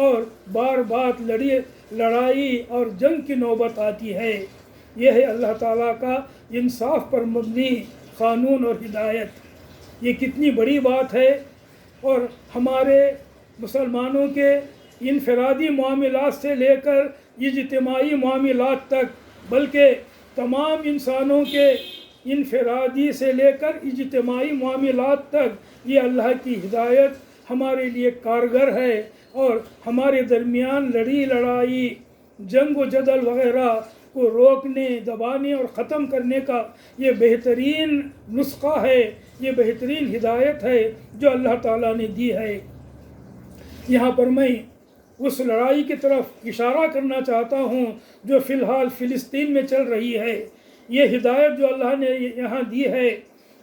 اور بار بار لڑائی اور جنگ کی نوبت آتی ہے۔ یہ ہے اللہ تعالیٰ کا انصاف پر مبنی قانون اور ہدایت۔ یہ کتنی بڑی بات ہے، اور ہمارے مسلمانوں کے انفرادی معاملات سے لے کر اجتماعی معاملات تک، بلکہ تمام انسانوں کے انفرادی سے لے کر اجتماعی معاملات تک یہ اللہ کی ہدایت ہمارے لیے کارگر ہے، اور ہمارے درمیان لڑائی، جنگ و جدل وغیرہ کو روکنے، دبانے اور ختم کرنے کا یہ بہترین نسخہ ہے، یہ بہترین ہدایت ہے جو اللہ تعالیٰ نے دی ہے۔ یہاں پر میں اس لڑائی کی طرف اشارہ کرنا چاہتا ہوں جو فی الحال فلسطین میں چل رہی ہے۔ یہ ہدایت جو اللہ نے یہاں دی ہے،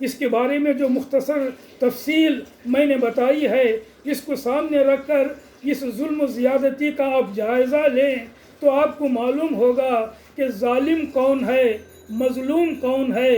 اس کے بارے میں جو مختصر تفصیل میں نے بتائی ہے، اس کو سامنے رکھ کر اس ظلم و زیادتی کا آپ جائزہ لیں تو آپ کو معلوم ہوگا کہ ظالم کون ہے، مظلوم کون ہے،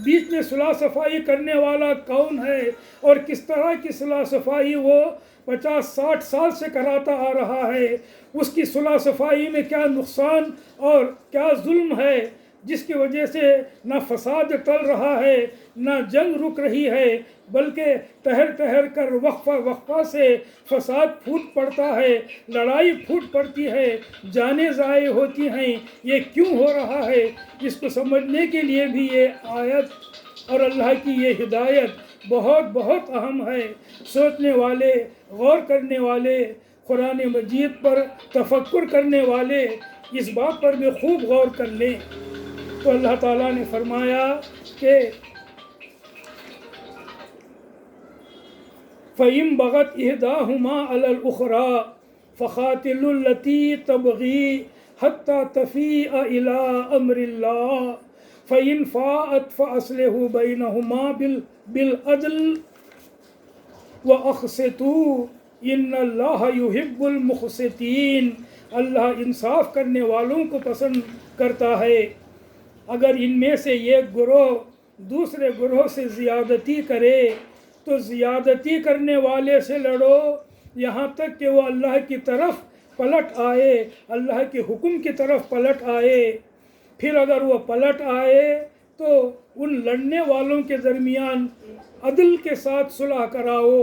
بیچ میں صلح صفائی کرنے والا کون ہے، اور کس طرح کی صلح صفائی وہ 50-60 سال سے کراتا آ رہا ہے۔ اس کی صلح صفائی میں کیا نقصان اور کیا ظلم ہے جس کی وجہ سے نہ فساد ٹل رہا ہے نہ جنگ رک رہی ہے، بلکہ ٹہر ٹہر کر وقفہ وقفہ سے فساد پھوٹ پڑتا ہے، لڑائی پھوٹ پڑتی ہے، جانیں ضائع ہوتی ہیں۔ یہ کیوں ہو رہا ہے؟ اس کو سمجھنے کے لیے بھی یہ آیت اور اللہ کی یہ ہدایت بہت بہت اہم ہے۔ سوچنے والے، غور کرنے والے، قرآن مجید پر تفکر کرنے والے اس بات پر بھی خوب غور کر لیں۔ تو اللہ تعالیٰ نے فرمایا کہ فَإِن بَغَتْ إِحْدَاهُمَا عَلَى الْأُخْرَى فَقَاتِلُوا الَّتِي تَبْغِي حَتَّى تَفِيءَ إِلَىٰ أَمْرِ اللَّهِ فَإِن فَاءَتْ فَأَصْلِحُوا بَيْنَهُمَا بِالْعَدْلِ وَأَقْسِطُوا إِنَّ اللَّهَ يُحِبُّ الْمُقْسِطِينَ۔ اللہ انصاف کرنے والوں کو پسند کرتا ہے۔ اگر ان میں سے ایک گروہ دوسرے گروہ سے زیادتی کرے تو زیادتی کرنے والے سے لڑو یہاں تک کہ وہ اللہ کی طرف پلٹ آئے، اللہ کے حکم کی طرف پلٹ آئے۔ پھر اگر وہ پلٹ آئے تو ان لڑنے والوں کے درمیان عدل کے ساتھ صلح کراؤ،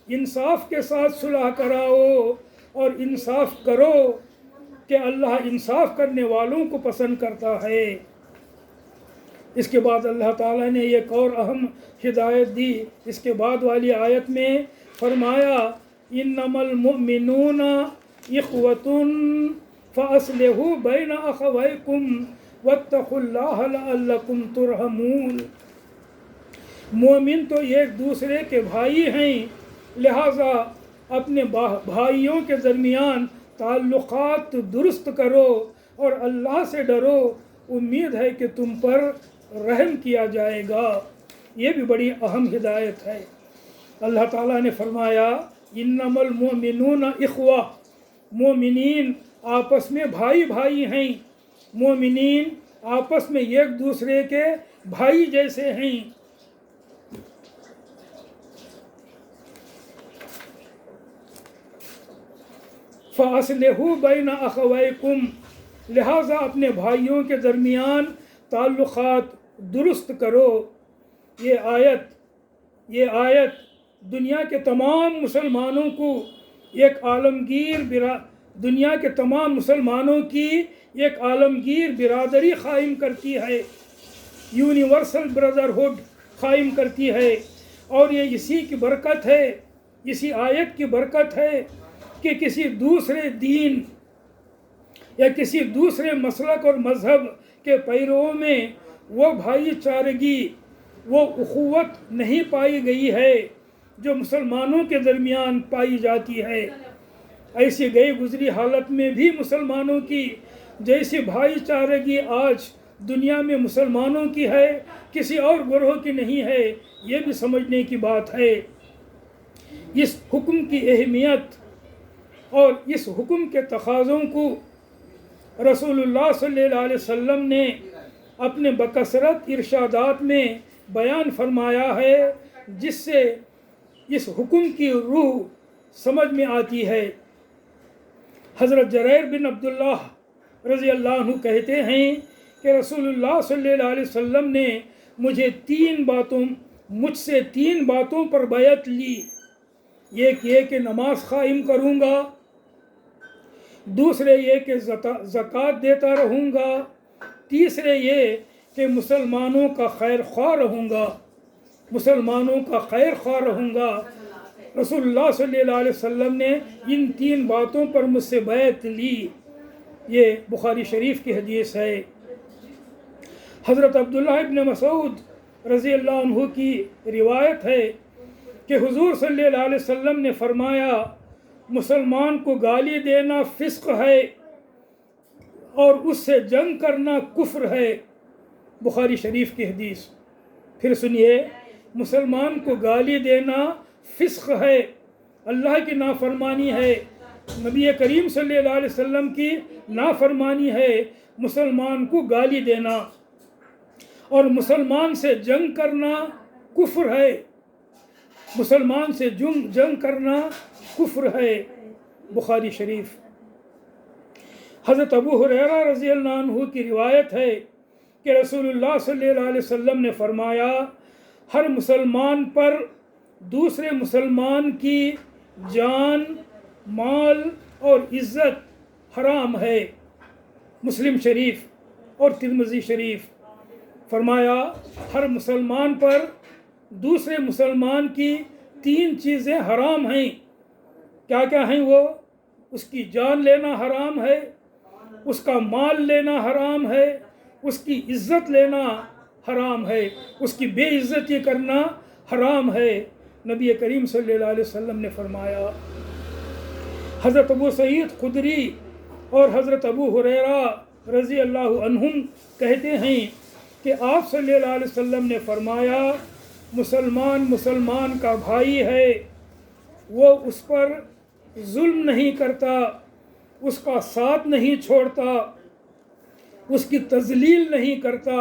انصاف کے ساتھ صلح کراؤ، اور انصاف کرو کہ اللہ انصاف کرنے والوں کو پسند کرتا ہے۔ اس کے بعد اللہ تعالیٰ نے ایک اور اہم ہدایت دی۔ اس کے بعد والی آیت میں فرمایا انما المؤمنون اخوة فاصلحوا بین اخویکم واتقوا اللہ لعلکم ترحمون۔ مومن تو ایک دوسرے کے بھائی ہیں، لہٰذا اپنے بھائیوں کے درمیان تعلقات درست کرو اور اللہ سے ڈرو، امید ہے کہ تم پر رحم کیا جائے گا۔ یہ بھی بڑی اہم ہدایت ہے۔ اللہ تعالیٰ نے فرمایا انما المؤمنون اخوہ، مومنین آپس میں بھائی بھائی ہیں، مومنین آپس میں ایک دوسرے کے بھائی جیسے ہیں۔ فَأَصْلِحُوا بَيْنَ أَخَوَيْكُمْ، لہٰذا اپنے بھائیوں کے درمیان تعلقات درست کرو۔ یہ آیت دنیا کے تمام مسلمانوں کو ایک دنیا کے تمام مسلمانوں کی ایک عالمگیر برادری قائم کرتی ہے، یونیورسل بردرہڈ قائم کرتی ہے، اور یہ اسی کی برکت ہے، اسی آیت کی برکت ہے کہ کسی دوسرے دین یا کسی دوسرے مسلک اور مذہب کے پیرووں میں وہ بھائی چارگی، وہ اخوت نہیں پائی گئی ہے جو مسلمانوں کے درمیان پائی جاتی ہے۔ ایسی گئی گزری حالت میں بھی مسلمانوں کی جیسی بھائی چارگی آج دنیا میں مسلمانوں کی ہے، کسی اور گروہ کی نہیں ہے، یہ بھی سمجھنے کی بات ہے۔ اس حکم کی اہمیت اور اس حکم کے تقاضوں کو رسول اللہ صلی اللہ علیہ وسلم نے اپنے بکثرت ارشادات میں بیان فرمایا ہے، جس سے اس حکم کی روح سمجھ میں آتی ہے۔ حضرت جریر بن عبداللہ رضی اللہ عنہ کہتے ہیں کہ رسول اللہ صلی اللہ علیہ وسلم نے مجھ سے تین باتوں پر بیعت لی۔ ایک یہ کہ نماز قائم کروں گا، دوسرے یہ کہ زکوٰۃ دیتا رہوں گا، تیسرے یہ کہ مسلمانوں کا خیر خواہ رہوں گا، مسلمانوں کا خیر خواہ رہوں گا۔ رسول اللہ صلی اللہ علیہ وسلم نے ان تین باتوں پر مجھ سے بیعت لی۔ یہ بخاری شریف کی حدیث ہے۔ حضرت عبداللہ ابن مسعود رضی اللہ عنہ کی روایت ہے کہ حضور صلی اللہ علیہ وسلم نے فرمایا مسلمان کو گالی دینا فسق ہے اور اس سے جنگ کرنا کفر ہے، بخاری شریف کی حدیث۔ پھر سنیے، مسلمان کو گالی دینا فسق ہے، اللہ کی نافرمانی ہے، نبی کریم صلی اللہ علیہ وسلم کی نافرمانی ہے مسلمان کو گالی دینا، اور مسلمان سے جنگ کرنا کفر ہے، مسلمان سے جنگ کرنا کفر ہے، بخاری شریف۔ حضرت ابو ہریرہ رضی اللہ عنہ کی روایت ہے کہ رسول اللہ صلی اللہ علیہ وسلم نے فرمایا ہر مسلمان پر دوسرے مسلمان کی جان، مال اور عزت حرام ہے۔ مسلم شریف اور ترمذی شریف۔ فرمایا ہر مسلمان پر دوسرے مسلمان کی 3 چیزیں حرام ہیں۔ کیا کیا ہیں وہ؟ اس کی جان لینا حرام ہے، اس کا مال لینا حرام ہے، اس کی عزت لینا حرام ہے، اس کی بے عزتی کرنا حرام ہے۔ نبی کریم صلی اللہ علیہ وسلم نے فرمایا۔ حضرت ابو سعید خدری اور حضرت ابو ہریرہ رضی اللہ عنہم کہتے ہیں کہ آپ صلی اللہ علیہ وسلم نے فرمایا مسلمان مسلمان کا بھائی ہے، وہ اس پر ظلم نہیں کرتا، اس کا ساتھ نہیں چھوڑتا، اس کی تذلیل نہیں کرتا،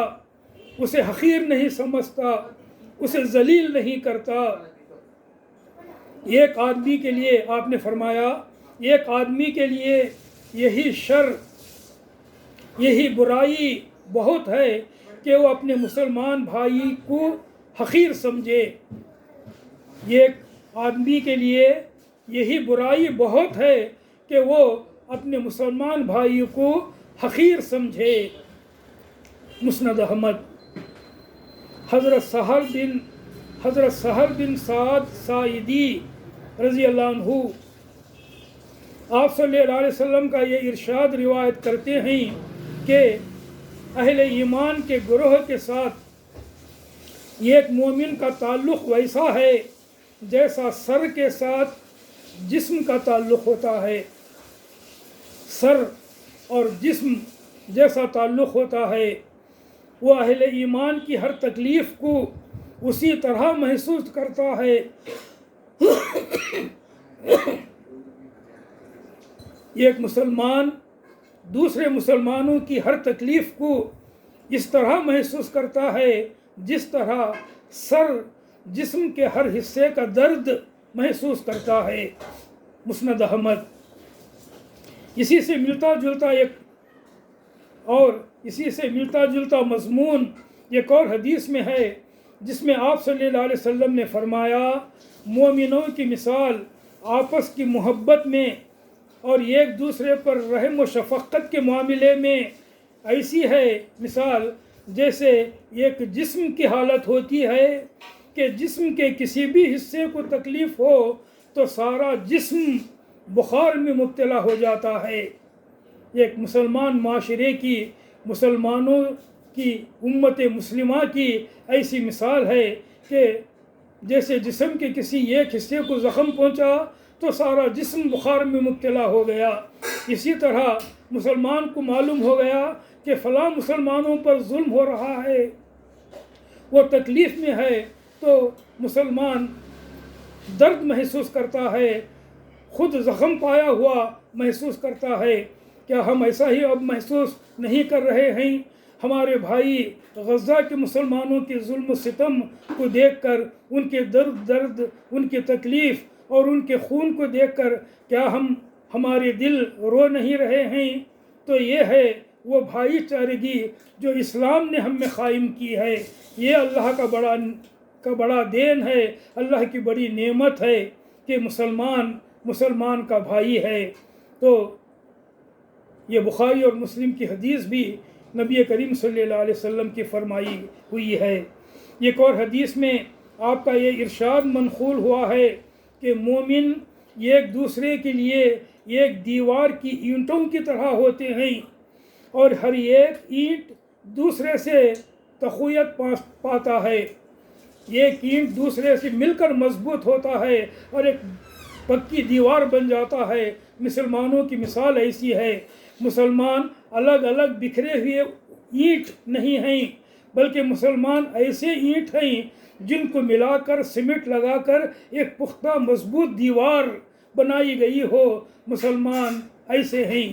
اسے حقیر نہیں سمجھتا، اسے ذلیل نہیں کرتا۔ ایک آدمی کے لیے آپ نے فرمایا ایک آدمی کے لیے یہی شر، یہی برائی بہت ہے کہ وہ اپنے مسلمان بھائی کو حقیر سمجھے۔ ایک آدمی کے لیے یہی برائی بہت ہے کہ وہ اپنے مسلمان بھائی کو حقیر سمجھے۔ مسند احمد۔ حضرت سہل بن سعد ساعدی رضی اللہ عنہ آپ صلی اللہ علیہ وسلم کا یہ ارشاد روایت کرتے ہیں کہ اہل ایمان کے گروہ کے ساتھ ایک مومن کا تعلق ویسا ہے جیسا سر کے ساتھ جسم کا تعلق ہوتا ہے۔ سر اور جسم جیسا تعلق ہوتا ہے، وہ اہل ایمان کی ہر تکلیف کو اسی طرح محسوس کرتا ہے۔ ایک مسلمان دوسرے مسلمانوں کی ہر تکلیف کو اس طرح محسوس کرتا ہے جس طرح سر جسم کے ہر حصے کا درد محسوس کرتا ہے۔ مسند احمد۔ اسی سے ملتا جلتا مضمون ایک اور حدیث میں ہے جس میں آپ صلی اللہ علیہ وسلم نے فرمایا مومنوں کی مثال آپس کی محبت میں اور ایک دوسرے پر رحم و شفقت کے معاملے میں ایسی ہے مثال جیسے ایک جسم کی حالت ہوتی ہے کہ جسم کے کسی بھی حصے کو تکلیف ہو تو سارا جسم بخار میں مبتلا ہو جاتا ہے۔ ایک مسلمان معاشرے کی، مسلمانوں کی، امت مسلمہ کی ایسی مثال ہے کہ جیسے جسم کے کسی ایک حصے کو زخم پہنچا تو سارا جسم بخار میں مبتلا ہو گیا۔ اسی طرح مسلمان کو معلوم ہو گیا کہ فلاں مسلمانوں پر ظلم ہو رہا ہے، وہ تکلیف میں ہے، تو مسلمان درد محسوس کرتا ہے، خود زخم پایا ہوا محسوس کرتا ہے۔ کیا ہم ایسا ہی اب محسوس نہیں کر رہے ہیں؟ ہمارے بھائی غزہ کے مسلمانوں کے ظلم و ستم کو دیکھ کر، ان کے درد، ان کی تکلیف اور ان کے خون کو دیکھ کر کیا ہمارے دل رو نہیں رہے ہیں؟ تو یہ ہے وہ بھائی چارگی جو اسلام نے ہم میں قائم کی ہے۔ یہ اللہ کا بڑا دین ہے، اللہ کی بڑی نعمت ہے کہ مسلمان کا بھائی ہے۔ تو یہ بخاری اور مسلم کی حدیث بھی نبی کریم صلی اللہ علیہ وسلم کی فرمائی ہوئی ہے۔ ایک اور حدیث میں آپ کا یہ ارشاد منقول ہوا ہے کہ مومن ایک دوسرے کے لیے ایک دیوار کی اینٹوں کی طرح ہوتے ہیں اور ہر ایک اینٹ دوسرے سے تقویت پاتا ہے۔ ایک اینٹ دوسرے سے مل کر مضبوط ہوتا ہے اور ایک پکی دیوار بن جاتا ہے۔ مسلمانوں کی مثال ایسی ہے۔ مسلمان الگ الگ بکھرے ہوئے اینٹ نہیں ہیں، بلکہ مسلمان ایسے اینٹ ہیں جن کو ملا کر سیمنٹ لگا کر ایک پختہ مضبوط دیوار بنائی گئی ہو۔ مسلمان ایسے ہیں۔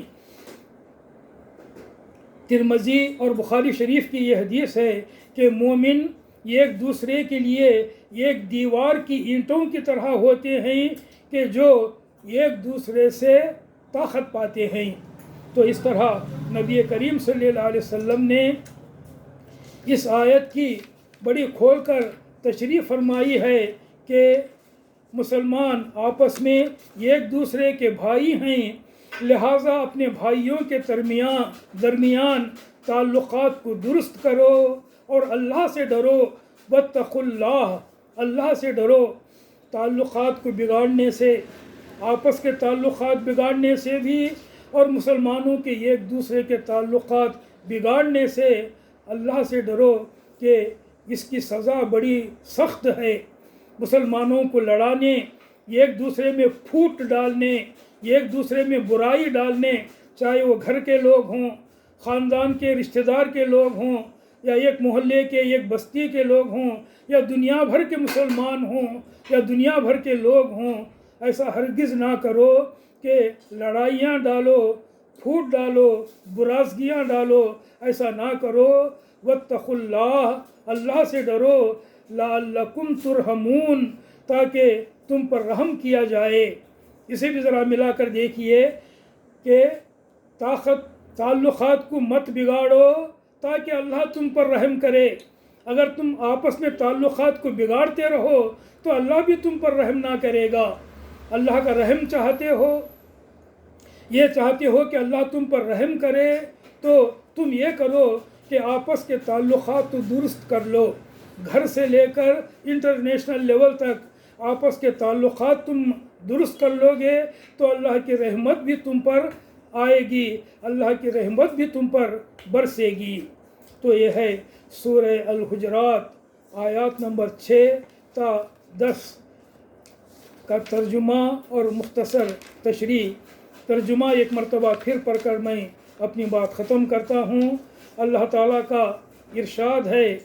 ترمذی اور بخاری شریف کی یہ حدیث ہے کہ مومن ایک دوسرے کے لیے ایک دیوار کی اینٹوں کی طرح ہوتے ہیں کہ جو ایک دوسرے سے طاقت پاتے ہیں۔ تو اس طرح نبی کریم صلی اللہ علیہ وسلم نے اس آیت کی بڑی کھول کر تشریح فرمائی ہے کہ مسلمان آپس میں ایک دوسرے کے بھائی ہیں، لہٰذا اپنے بھائیوں کے درمیان تعلقات کو درست کرو اور اللہ سے ڈرو، واتقوا اللہ، اللہ سے ڈرو۔ تعلقات کو بگاڑنے سے، آپس کے تعلقات بگاڑنے سے بھی اور مسلمانوں کے ایک دوسرے کے تعلقات بگاڑنے سے اللہ سے ڈرو کہ اس کی سزا بڑی سخت ہے۔ مسلمانوں کو لڑانے، ایک دوسرے میں پھوٹ ڈالنے، ایک دوسرے میں برائی ڈالنے، چاہے وہ گھر کے لوگ ہوں، خاندان کے رشتہ دار کے لوگ ہوں، یا ایک محلے کے، ایک بستی کے لوگ ہوں، یا دنیا بھر کے مسلمان ہوں، یا دنیا بھر کے لوگ ہوں، ایسا ہرگز نہ کرو کہ لڑائیاں ڈالو، پھوٹ ڈالو، برازگیاں ڈالو، ایسا نہ کرو۔ واتقوا اللہ، اللہ سے ڈرو، لعلکم ترحمون، تاکہ تم پر رحم کیا جائے۔ اسے بھی ذرا ملا کر دیکھیے کہ تعلقات کو مت بگاڑو تاکہ اللہ تم پر رحم کرے۔ اگر تم آپس میں تعلقات کو بگاڑتے رہو تو اللہ بھی تم پر رحم نہ کرے گا۔ اللہ کا رحم چاہتے ہو، یہ چاہتے ہو کہ اللہ تم پر رحم کرے، تو تم یہ کرو کہ آپس کے تعلقات تو درست کر لو۔ گھر سے لے کر انٹرنیشنل لیول تک آپس کے تعلقات تم درست کر لو گے تو اللہ کی رحمت بھی تم پر آئے گی، اللہ کی رحمت بھی تم پر برسے گی۔ تو یہ ہے سورہ الحجرات آیات نمبر 6 تا 10 کا ترجمہ اور مختصر تشریح۔ ترجمہ ایک مرتبہ پھر پڑھ کر میں اپنی بات ختم کرتا ہوں۔ اللہ تعالیٰ کا ارشاد ہے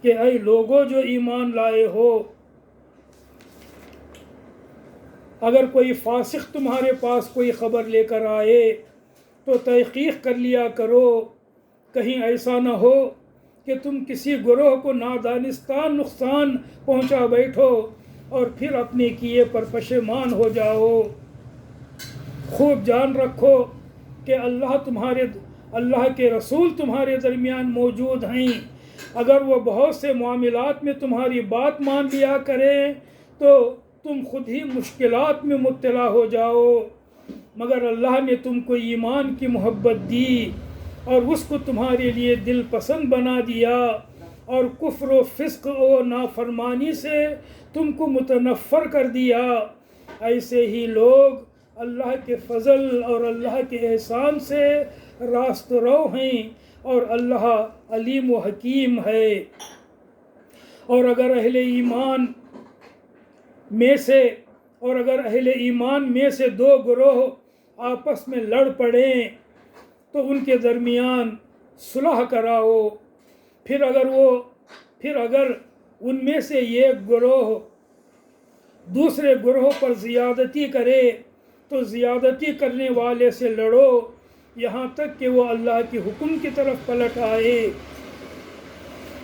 کہ اے لوگو جو ایمان لائے ہو، اگر کوئی فاسق تمہارے پاس کوئی خبر لے کر آئے تو تحقیق کر لیا کرو، کہیں ایسا نہ ہو کہ تم کسی گروہ کو نادانستہ نقصان پہنچا بیٹھو اور پھر اپنے کیے پر پشیمان ہو جاؤ۔ خوب جان رکھو کہ اللہ کے رسول تمہارے درمیان موجود ہیں، اگر وہ بہت سے معاملات میں تمہاری بات مان لیا کریں تو تم خود ہی مشکلات میں مبتلا ہو جاؤ، مگر اللہ نے تم کو ایمان کی محبت دی اور اس کو تمہارے لیے دل پسند بنا دیا، اور کفر و فسق و نافرمانی سے تم کو متنفر کر دیا۔ ایسے ہی لوگ اللہ کے فضل اور اللہ کے احسان سے راست رو ہیں، اور اللہ علیم و حکیم ہے۔ اور اگر اہل ایمان میں سے دو گروہ آپس میں لڑ پڑیں تو ان کے درمیان صلح کراؤ، پھر اگر ان میں سے ایک گروہ دوسرے گروہ پر زیادتی کرے تو زیادتی کرنے والے سے لڑو یہاں تک کہ وہ اللہ کے حکم کی طرف پلٹ آئے۔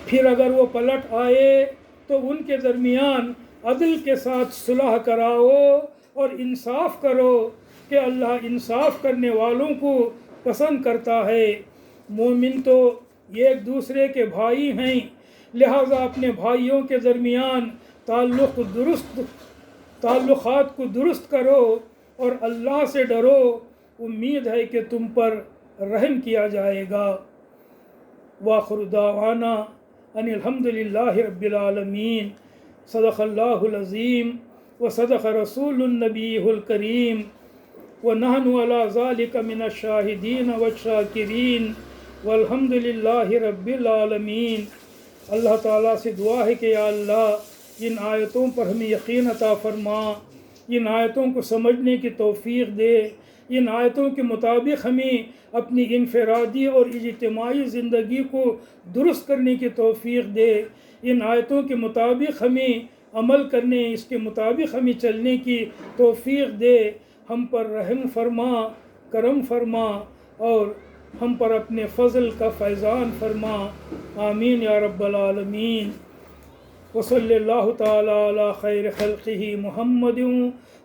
پھر اگر وہ پلٹ آئے تو ان کے درمیان عدل کے ساتھ صلح کراؤ اور انصاف کرو کہ اللہ انصاف کرنے والوں کو پسند کرتا ہے۔ مومن تو ایک دوسرے کے بھائی ہیں، لہٰذا اپنے بھائیوں کے درمیان تعلقات کو درست کرو اور اللہ سے ڈرو، امید ہے کہ تم پر رحم کیا جائے گا۔ وآخر دعوانا ان الحمد للہ رب العالمین۔ صدق اللہ العظیم وصدق رسول النبی الکریم ونحن علی ذلک من الشاہدین والشاکرین والحمد للہ رب العالمین۔ اللہ تعالیٰ سے دعا ہے کہ یا اللہ ان آیتوں پر ہمیں یقین عطا فرما، ان آیتوں کو سمجھنے کی توفیق دے، ان آیتوں کے مطابق ہمیں اپنی انفرادی اور اجتماعی زندگی کو درست کرنے کی توفیق دے، ان آیتوں کے مطابق ہمیں عمل کرنے، اس کے مطابق ہمیں چلنے کی توفیق دے، ہم پر رحم فرما، کرم فرما اور ہم پر اپنے فضل کا فیضان فرما، آمین یا رب العالمین۔ وصلی اللہ تعالی علی خیر خلقہ محمد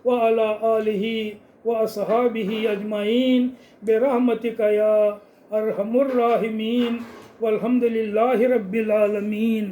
وعلی آلہ واصحابہ اجمعین برحمتک یا ارحم الراحمین۔ والحمد للہ رب العالمین.